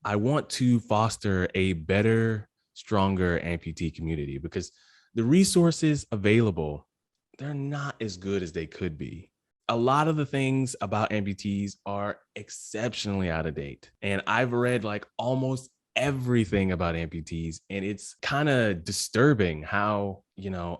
I want to foster a better, stronger amputee community because the resources available, they're not as good as they could be. A lot of the things about amputees are exceptionally out of date. And I've read like almost everything about amputees, and it's kind of disturbing how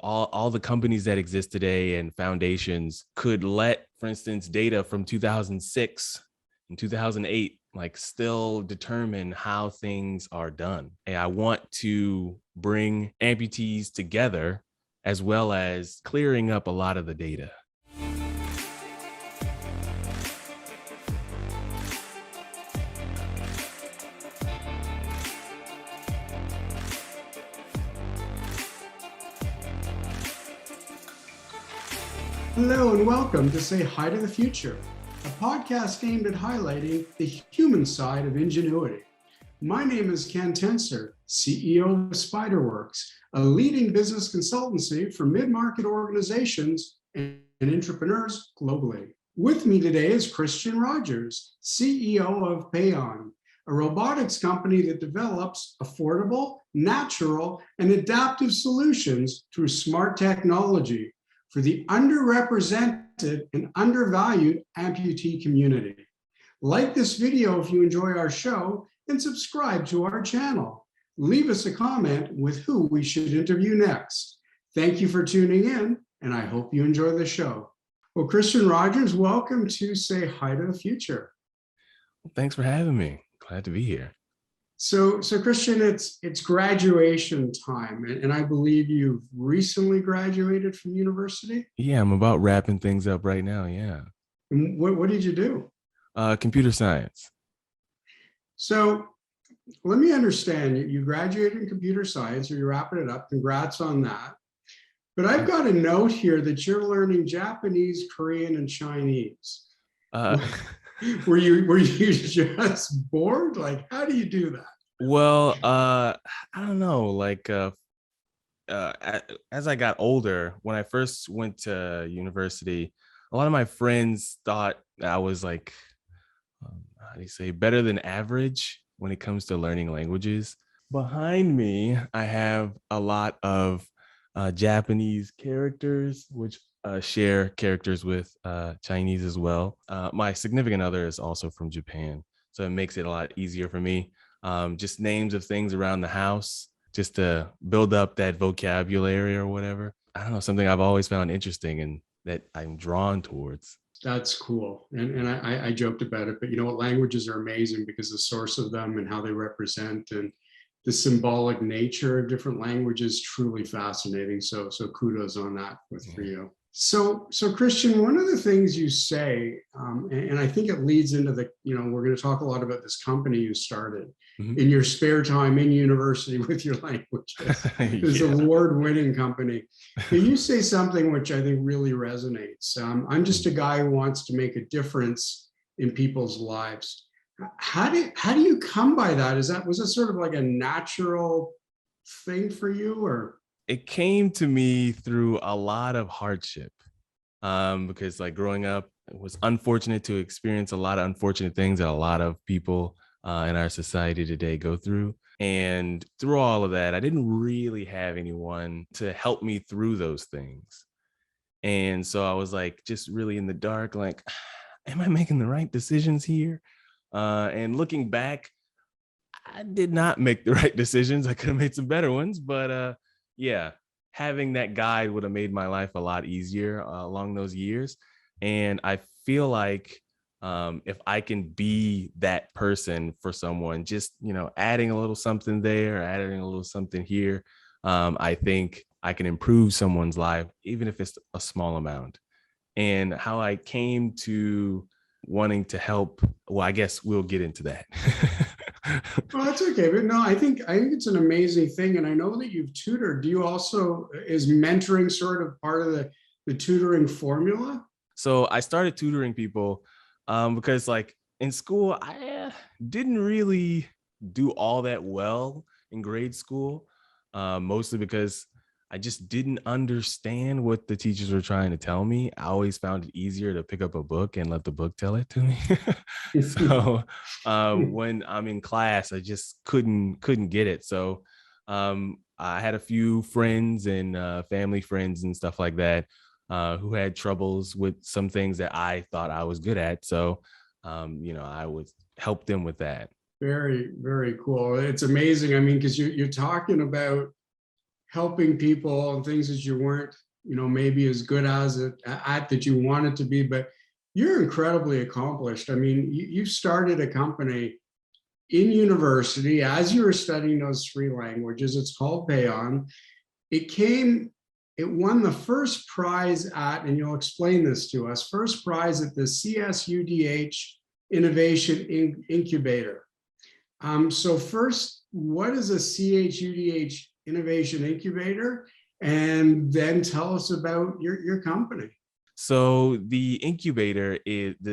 all the companies that exist today and foundations could let, for instance, data from 2006 and 2008 like still determine how things are done. And I want to bring amputees together as well as clearing up a lot of the data. Hello and welcome to Say Hi to the Future, a podcast aimed at highlighting the human side of ingenuity. My name is Ken Tenser, CEO of SpyderWorks, a leading business consultancy for mid-market organizations and entrepreneurs globally. With me today is Cristian Rogers, CEO of Paeon, a robotics company that develops affordable, natural, and adaptive solutions through smart technology for the underrepresented and undervalued amputee community. Like this video if you enjoy our show and subscribe to our channel. Leave us a comment with who we should interview next. Thank you for tuning in, and I hope you enjoy the show. Well, Cristian Rogers, welcome to Say Hi to the Future. Well, thanks for having me. Glad to be here. So Cristian, it's graduation time, and I believe you've recently graduated from university? Yeah, I'm about wrapping things up right now, yeah. And what did you do? Computer science. So let me understand, you graduated in computer science, or you're wrapping it up. Congrats on that. But I've got a note here that you're learning Japanese, Korean, and Chinese. Were you just bored? Like, how do you do that? Well, I don't know. Like, as I got older, when I first went to university, a lot of my friends thought I was like, how do you say, better than average when it comes to learning languages. Behind me, I have a lot of Japanese characters, which share characters with Chinese as well. My significant other is also from Japan, so it makes it a lot easier for me. Just names of things around the house, just to build up that vocabulary or whatever. I don't know, something I've always found interesting and that I'm drawn towards. That's cool. And I joked about it, but you know what? Languages are amazing because the source of them and how they represent and the symbolic nature of different languages truly fascinating. So kudos on that for you. So Cristian, one of the things you say, and I think it leads into we're going to talk a lot about this company you started in your spare time in university with your languages. This award-winning company. But you say something which I think really resonates. I'm just a guy who wants to make a difference in people's lives. How do you come by that? Was it sort of like a natural thing for you, or? It came to me through a lot of hardship, because like growing up, it was unfortunate to experience a lot of unfortunate things that a lot of people in our society today go through. And through all of that, I didn't really have anyone to help me through those things. And so I was like, just really in the dark, like, am I making the right decisions here? And looking back, I did not make the right decisions. I could have made some better ones, but yeah, having that guide would have made my life a lot easier along those years. And I feel like if I can be that person for someone, just, adding a little something there, adding a little something here, I think I can improve someone's life, even if it's a small amount. And how I came to wanting to help, well, I guess we'll get into that. Well, that's okay. But no, I think it's an amazing thing. And I know that you've tutored. Is mentoring sort of part of the tutoring formula? So I started tutoring people because like in school, I didn't really do all that well in grade school, mostly because I just didn't understand what the teachers were trying to tell me. I always found it easier to pick up a book and let the book tell it to me. So when I'm in class, I just couldn't get it. So I had a few friends and family friends and stuff like that who had troubles with some things that I thought I was good at. So I would help them with that. Very, very cool. It's amazing. I mean, because you're talking about helping people and things that you weren't, maybe as good as at that you wanted to be, but you're incredibly accomplished. I mean, you started a company in university as you were studying those three languages. It's called Paeon. It won the first prize at, and you'll explain this to us, first prize at the CSUDH Innovation Incubator. So first, what is a CHUDH Innovation Incubator? And then tell us about your company. So the incubator is the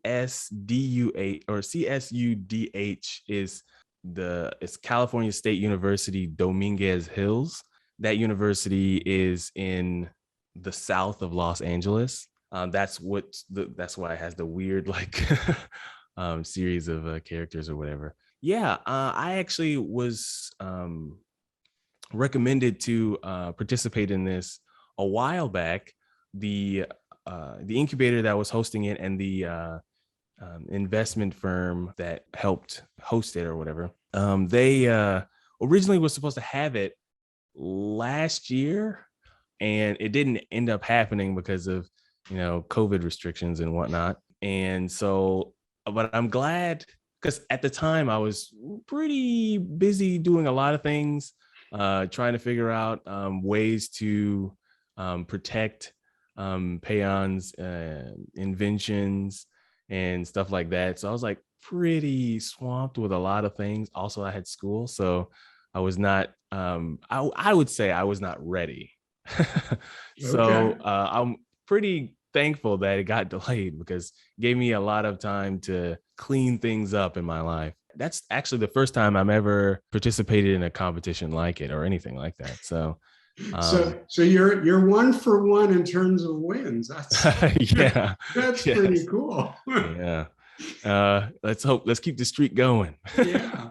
CSDUH or CSUDH it's California State University Dominguez Hills. That university is in the south of Los Angeles. That's why it has the weird series of characters or whatever. Yeah, I actually was recommended to participate in this a while back. The incubator that was hosting it and the investment firm that helped host it or whatever, they originally was supposed to have it last year, and it didn't end up happening because of COVID restrictions and whatnot. And so, but I'm glad, because at the time I was pretty busy doing a lot of things, trying to figure out ways to protect Paeon's inventions and stuff like that. So I was like pretty swamped with a lot of things. Also, I had school, so I was not. I would say I was not ready. So Okay. I'm pretty thankful that it got delayed, because it gave me a lot of time to clean things up in my life. That's actually the first time I'm ever participated in a competition like it or anything like that. So So you're one for one in terms of wins. yeah, That's pretty yes, cool. yeah. Let's keep the streak going. Yeah.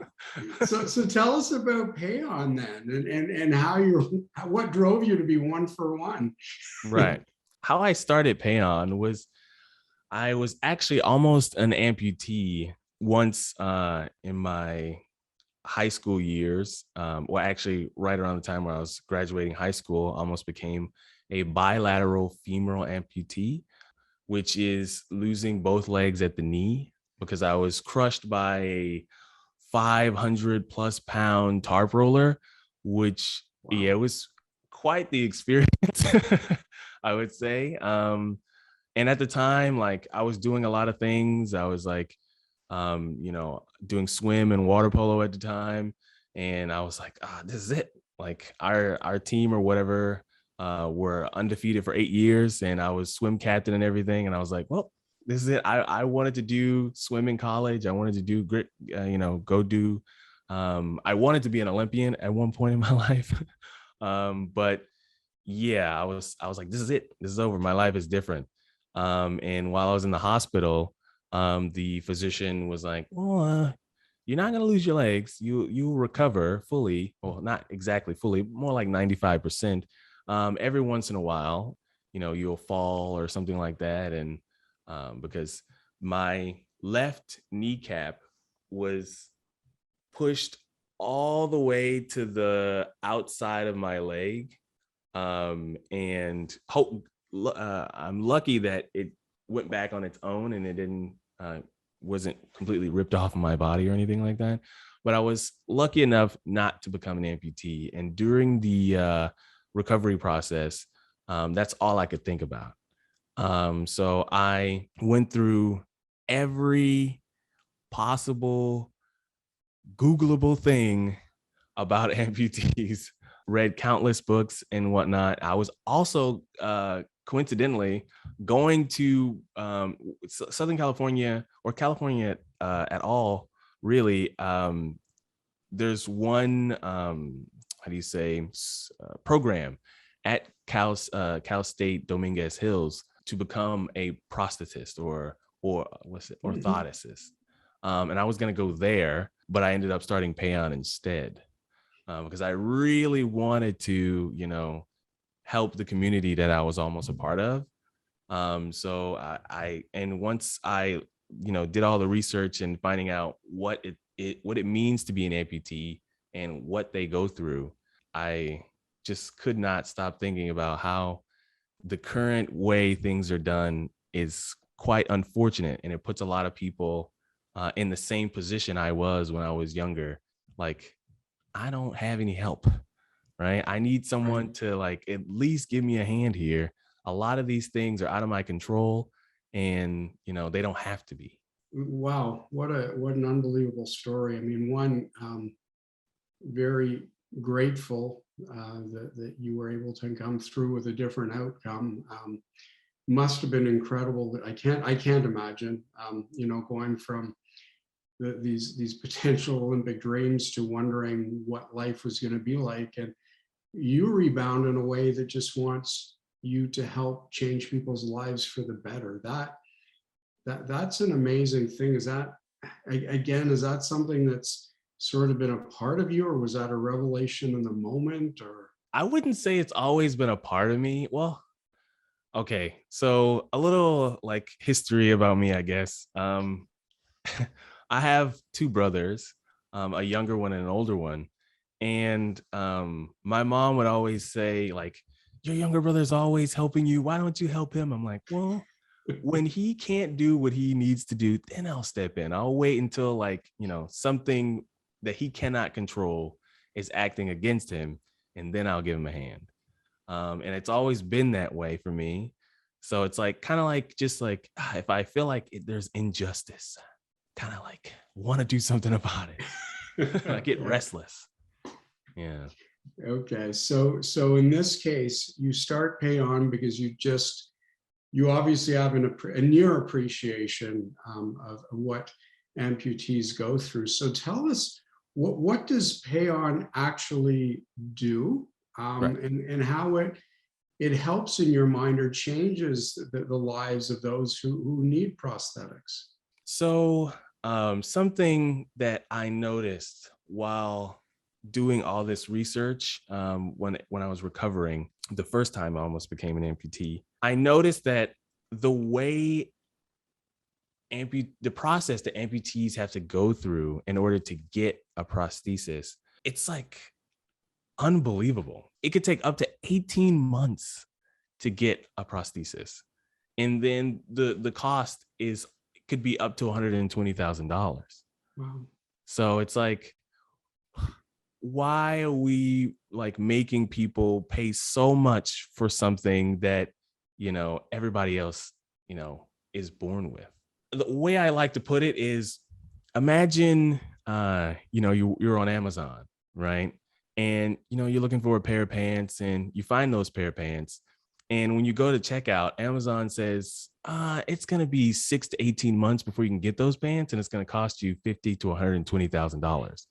So tell us about Payon then, and what drove you to be one for one. Right. How I started Payon was I was actually almost an amputee once in my high school years. Well, actually, right around the time where I was graduating high school, almost became a bilateral femoral amputee, which is losing both legs at the knee, because I was crushed by a 500 plus pound tarp roller, which, yeah, Wow. it was quite the experience, I would say. And at the time, like, I was doing a lot of things. I was like, doing swim and water polo at the time. And I was like, this is it. Like our team or whatever were undefeated for 8 years, and I was swim captain and everything. And I was like, well, this is it. I wanted to do swim in college. I wanted to do grit, go do. I wanted to be an Olympian at one point in my life. But yeah, I was like, this is it. This is over. My life is different. And while I was in the hospital, the physician was like, well, you're not going to lose your legs. You'll recover fully. Well, not exactly fully, more like 95%. Every once in a while, you'll fall or something like that. And because my left kneecap was pushed all the way to the outside of my leg. And I'm lucky that it went back on its own and it didn't wasn't completely ripped off of my body or anything like that. But I was lucky enough not to become an amputee. And during the recovery process, that's all I could think about. So I went through every possible Googleable thing about amputees, read countless books and whatnot. I was also coincidentally going to Southern California, or California at all, really. There's one program at Cal State Dominguez Hills to become a prosthetist or what's it, orthoticist. And I was going to go there, but I ended up starting Paeon instead because I really wanted to, help the community that I was almost a part of. So and once I, did all the research and finding out what it means to be an amputee and what they go through, I just could not stop thinking about how the current way things are done is quite unfortunate, and it puts a lot of people in the same position I was when I was younger. Like, I don't have any help, right? I need someone to like at least give me a hand here. A lot of these things are out of my control, and they don't have to be. Wow, what an unbelievable story. I mean, one, very grateful that you were able to come through with a different outcome. Must have been incredible. That I can't imagine, going from these potential Olympic dreams to wondering what life was going to be like, and you rebound in a way that just wants you to help change people's lives for the better. That's an amazing thing. Is that something that's sort of been a part of you, or was that a revelation in the moment? Or I wouldn't say it's always been a part of me. Well, okay, so a little like history about me, I guess. I have two brothers, a younger one and an older one. And my mom would always say, like, your younger brother's always helping you. Why don't you help him? I'm like, well, when he can't do what he needs to do, then I'll step in. I'll wait until like, something that he cannot control is acting against him, and then I'll give him a hand. And it's always been that way for me. So it's like kind of like just like if I feel like there's injustice, kind of like want to do something about it. I get restless. Yeah. Okay, so in this case, you start Paeon because you obviously have a near appreciation of what amputees go through. So tell us, what does Paeon actually do, Right. and how it helps in your mind or changes the lives of those who need prosthetics? So something that I noticed while doing all this research, when I was recovering the first time I almost became an amputee, I noticed that the way the process that amputees have to go through in order to get a prosthesis, it's like unbelievable. It could take up to 18 months to get a prosthesis. And then the cost could be up to $120,000. Wow. So it's like, why are we like making people pay so much for something that, everybody else, is born with? The way I like to put it is, imagine, you're on Amazon, right? And, you're looking for a pair of pants and you find those pair of pants. And when you go to checkout, Amazon says, it's going to be 6 to 18 months before you can get those pants. And it's going to cost you $50,000 to $120,000.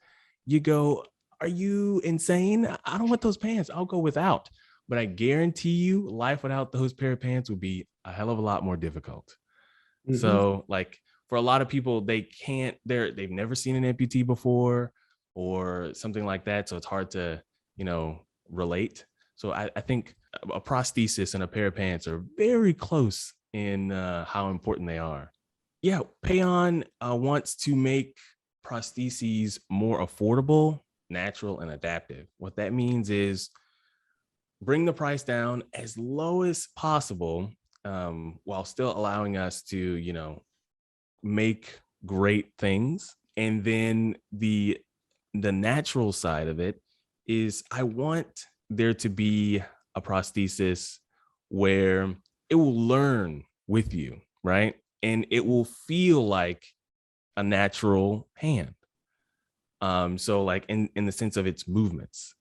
You go, are you insane? I don't want those pants. I'll go without. But I guarantee you, life without those pair of pants would be a hell of a lot more difficult. Mm-hmm. So like for a lot of people, they've never seen an amputee before or something like that. So it's hard to, relate. So I think a prosthesis and a pair of pants are very close in how important they are. Yeah, Paeon wants to make prostheses more affordable, natural, and adaptive. What that means is bring the price down as low as possible, while still allowing us to, make great things. And then the natural side of it is I want there to be a prosthesis where it will learn with you, right? And it will feel like a natural hand. So like in the sense of its movements,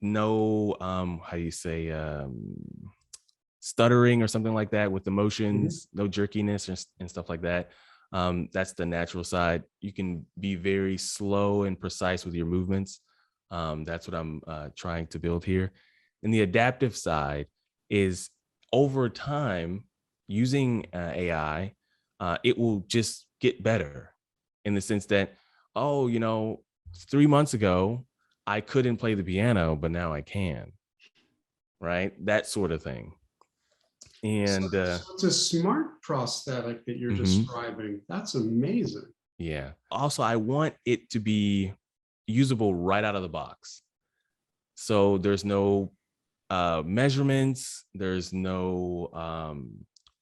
no, how do you say, stuttering or something like that with the motions, no jerkiness and stuff like that. That's the natural side. You can be very slow and precise with your movements. That's what I'm trying to build here. And the adaptive side is over time using AI, it will just get better in the sense that, oh, 3 months ago, I couldn't play the piano, but now I can, right? That sort of thing. So, And so it's a smart prosthetic that you're mhm, describing. That's amazing. yeah. Also, I want it to be usable right out of the box. So there's no measurements, there's no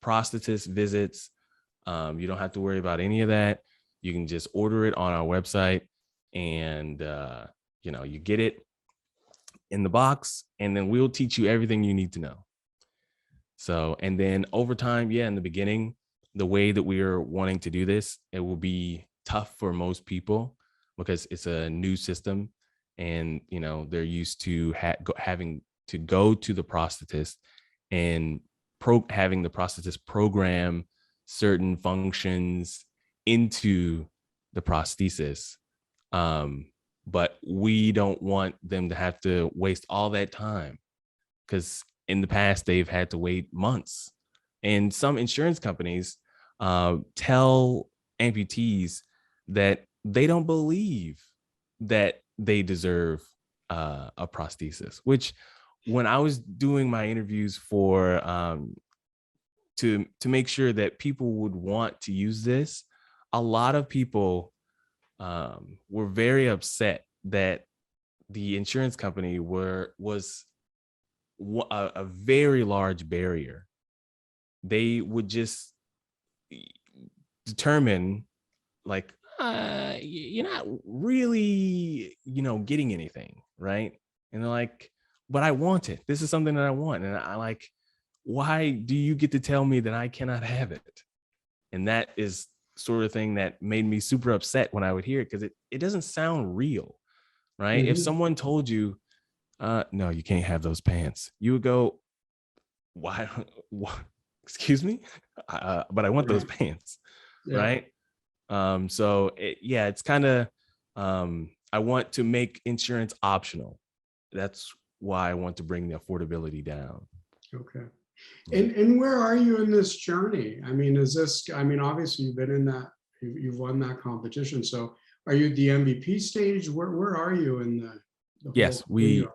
prosthetist visits. You don't have to worry about any of that. You can just order it on our website, and you get it in the box, and then we'll teach you everything you need to know. So, and then over time, yeah, in the beginning, the way that we are wanting to do this, it will be tough for most people because it's a new system, and they're used to having to go to the prosthetist and having the prosthetist program certain functions into the prosthesis. But we don't want them to have to waste all that time, because in the past they've had to wait months. And some insurance companies tell amputees that they don't believe that they deserve a prosthesis, which when I was doing my interviews for to make sure that people would want to use this, a lot of people were very upset that the insurance company was a very large barrier. They would just determine, like, you're not really, getting anything, right? And they're like, but I want it. This is something that I want. And I like, why do you get to tell me that I cannot have it? And that is sort of thing that made me super upset when I would hear it, because it doesn't sound real, right? If Mhm. someone told you, no, you can't have those pants, you would go, why? What? Excuse me? But I want those Right. pants, Yeah. right? So yeah, it's kind of, I want to make insurance optional. That's why I want to bring the affordability down. Okay. Yeah. And where are you in this journey? I mean, is this, I mean, obviously you've been in that, you've won that competition. So are you at the MVP stage? Where are you in the Yes, whole lingo?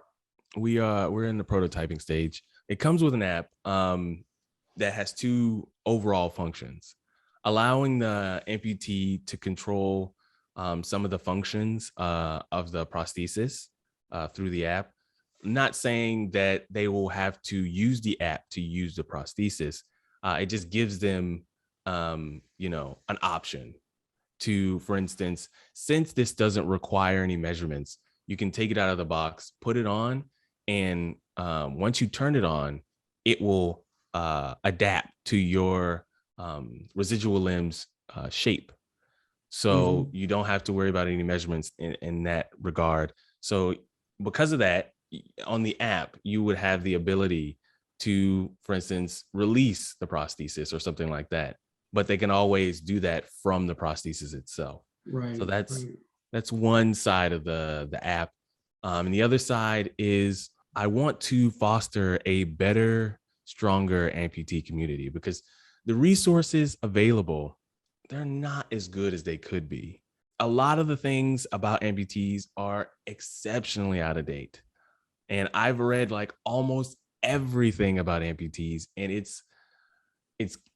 we're in the prototyping stage. It comes with an app that has two overall functions, allowing the amputee to control some of the functions of the prosthesis through the app. Not saying that they will have to use the app to use the prosthesis. It just gives them, an option to, for instance, since this doesn't require any measurements, you can take it out of the box, put it on, and once you turn it on, it will adapt to your residual limbs shape. So Mhm. you don't have to worry about any measurements in that regard. So because of that, on the app, you would have the ability to, for instance, release the prosthesis or something like that. But they can always do that from the prosthesis itself. So Right, that's right. that's one side of the app. And the other side is I want to foster a better, stronger amputee community, because the resources available, they're not as good as they could be. A lot of the things about amputees are exceptionally out of date. And I've read like almost everything about amputees, and it's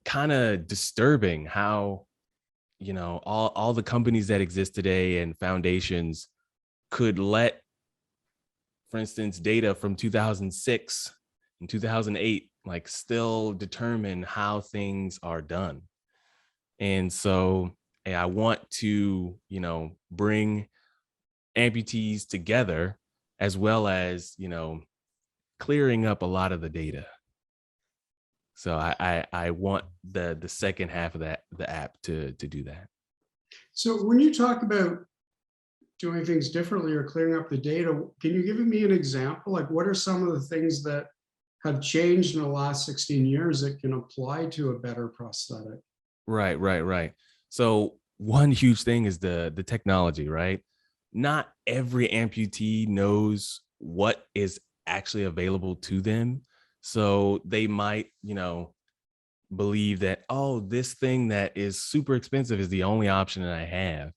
kind of disturbing how, all the companies that exist today and foundations could let, for instance, data from 2006 and 2008 like still determine how things are done. And so I want to, bring amputees together, as well as, clearing up a lot of the data. So I want the second half of the app to do that. So when you talk about doing things differently or clearing up the data, can you give me an example? Like what are some of the things that have changed in the last 16 years that can apply to a better prosthetic? Right. So one huge thing is the technology, right? not every amputee knows what is actually available to them. So they might, believe that, oh, this thing that is super expensive is the only option that I have,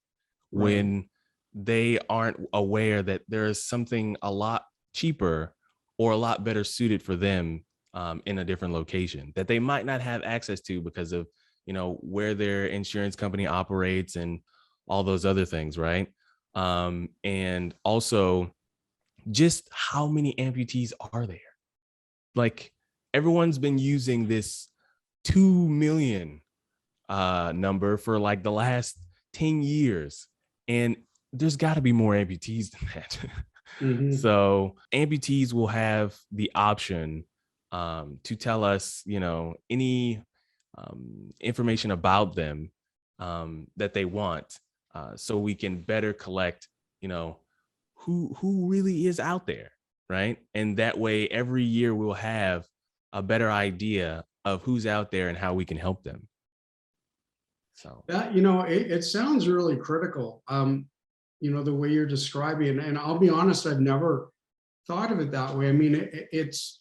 Right. when they aren't aware that there is something a lot cheaper or a lot better suited for them, in a different location that they might not have access to because of, where their insurance company operates and all those other things, right? And also just how many amputees are there? Like, everyone's been using this 2 million number for like the last 10 years. And there's got to be more amputees than that. Hmm. So amputees will have the option, to tell us, any information about them, that they want, so we can better collect, you know, who really is out there, right? And that way, every year we'll have a better idea of who's out there and how we can help them. So, That, it sounds really critical. The way you're describing it, and I'll be honest, I've never thought of it that way. I mean, it's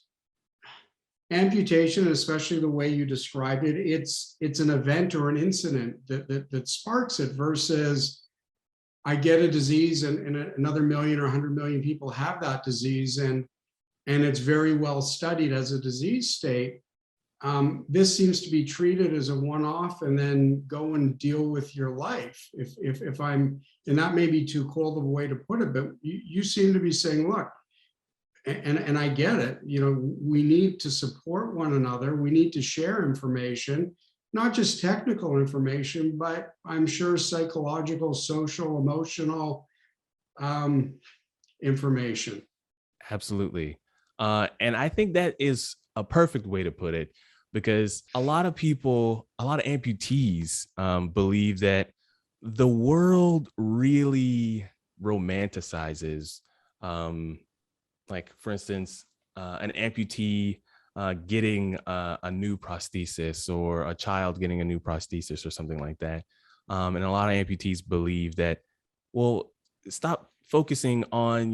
amputation, especially the way you described it. It's an event or an incident that sparks it versus I get a disease and another million or 100 million people have that disease, and it's very well studied as a disease state. This seems to be treated as a one-off and then go and deal with your life. If I'm, and that may be too cold of a way to put it, but you seem to be saying, look, and I get it, we need to support one another. We need to share information, not just technical information, but I'm sure psychological, social, emotional information. absolutely. And I think that is a perfect way to put it, because a lot of people, a lot of amputees, believe that the world really romanticizes, like, for instance, an amputee getting a new prosthesis, or a child getting a new prosthesis or something like that. And a lot of amputees believe that, well, stop focusing on,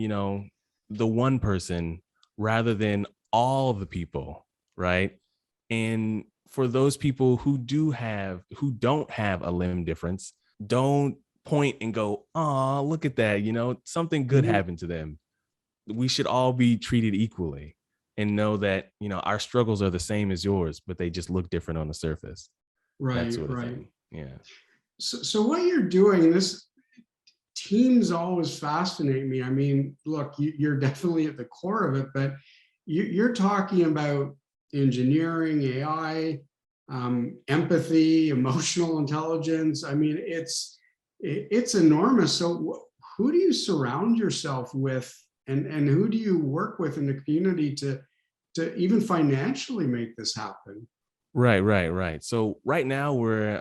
the one person rather than all the people, right? And for those people who don't have a limb difference, don't point and go, oh, look at that, something good Mhm. happened to them. We should all be treated equally, and know that, our struggles are the same as yours, but they just look different on the surface. That Right, sort of right. thing. Yeah. So what you're doing, this teams always fascinate me. I mean, look, you're definitely at the core of it, but you're talking about engineering, AI, empathy, emotional intelligence. I mean, it's enormous. So who do you surround yourself with, and who do you work with in the community to even financially make this happen? Right, right, right. So right now we're,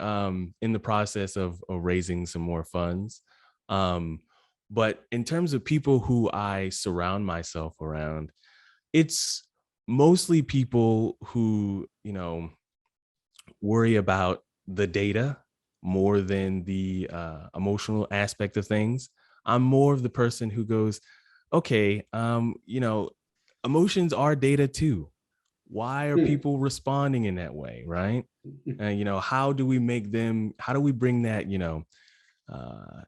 in the process of raising some more funds. Um, but in terms of people who I surround myself around, it's mostly people who, worry about the data more than the emotional aspect of things. I'm more of the person who goes, okay, emotions are data too. Why are Hmm. people responding in that way, right? And how do we make them? How do we bring that,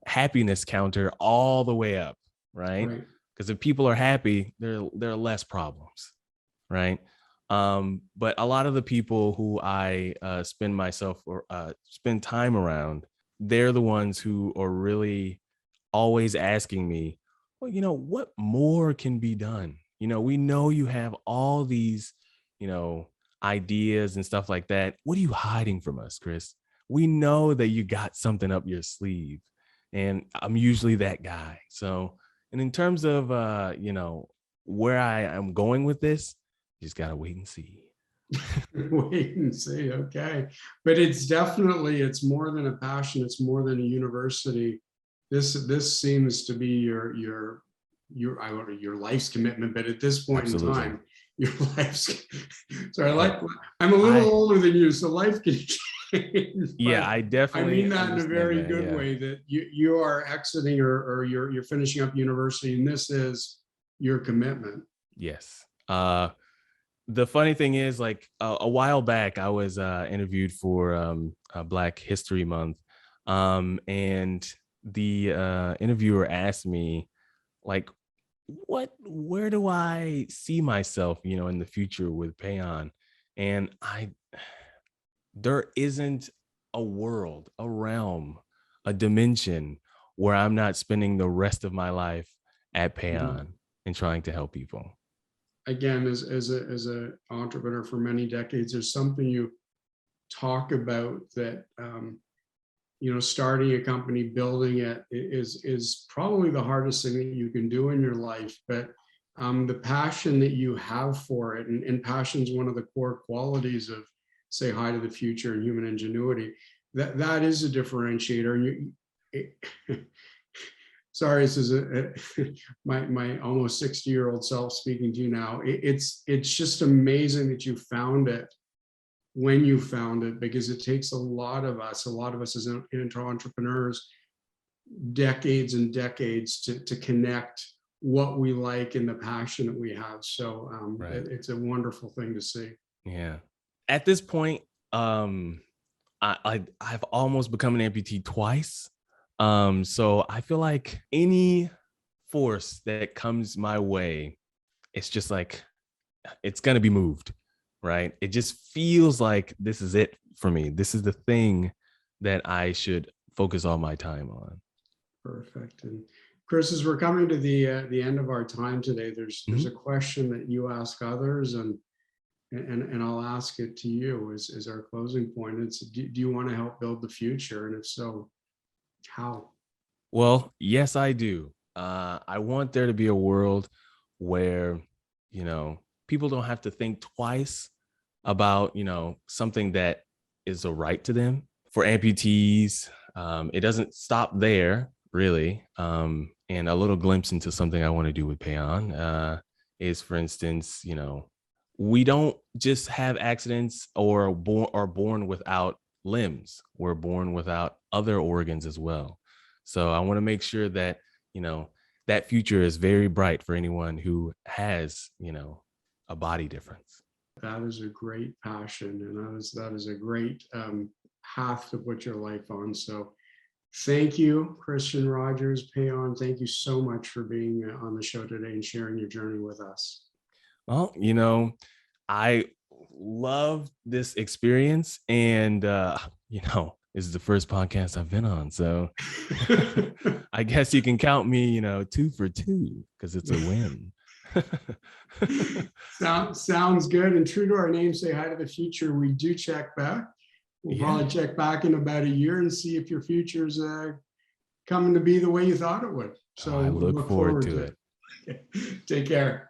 happiness counter all the way up, right? Right. Because if people are happy, there are less problems, right? But a lot of the people who I spend time around, they're the ones who are really always asking me, well, what more can be done? We know you have all these, you know, ideas and stuff like that. What are you hiding from us, Chris? We know that you got something up your sleeve. And I'm usually that guy. So, and in terms of, where I am going with this, you just gotta wait and see. Wait and see. Okay. But it's more than a passion. It's more than a university. This seems to be your life's commitment. But at this point in Absolutely. time, your life's, so Hey, I'm a little I older than you, so life can Yeah, But I I definitely mean that in a understand very that. good Yeah. way, that you are exiting, or you're finishing up university, and this is your commitment. Yes. The funny thing is, like a while back, I was interviewed for Black History Month, and the interviewer asked me, like, where do I see myself, in the future with Paeon? And there isn't a world, a realm, a dimension where I'm not spending the rest of my life at Mhm. Paeon and trying to help people. Again, as a entrepreneur for many decades, there's something you talk about that, starting a company, building it is probably the hardest thing that you can do in your life. But the passion that you have for it, and passion is one of the core qualities of, say, Hi to the Future and human ingenuity. That is a differentiator. And sorry, this is my almost 60-year-old self speaking to you now. It's just amazing that you found it when you found it, because it takes a lot of us as entrepreneurs, decades and decades to connect what we like and the passion that we have. So Right. it's a wonderful thing to see. Yeah. At this point, I've almost become an amputee twice. So I feel like any force that comes my way, it's just like it's gonna be moved, right? It just feels like this is it for me. This is the thing that I should focus all my time on. Perfect. And Chris, as we're coming to the end of our time today, there's a Mhm. question that you ask others, and I'll ask it to you as our closing point. It's, do you want to help build the future? And if so, how? Well, yes, I do. I want there to be a world where, people don't have to think twice about, something that is a right to them. For amputees, it doesn't stop there, really. And a little glimpse into something I want to do with Payon is, for instance, we don't just have accidents or born without limbs. We're born without other organs as well. So I want to make sure that, that future is very bright for anyone who has, a body difference. That is a great passion, and that is a great path to put your life on. So thank you, Cristian Rogers, Payon. Thank you so much for being on the show today and sharing your journey with us. Well, I love this experience, and this is the first podcast I've been on, so I guess you can count me, 2 for 2 because it's a win. Sounds good. And true to our name, Say Hi to the Future, we do check back. We'll Yeah, probably check back in about a year and see if your future's coming to be the way you thought it would. So I we look look forward forward to to it. it. Take care.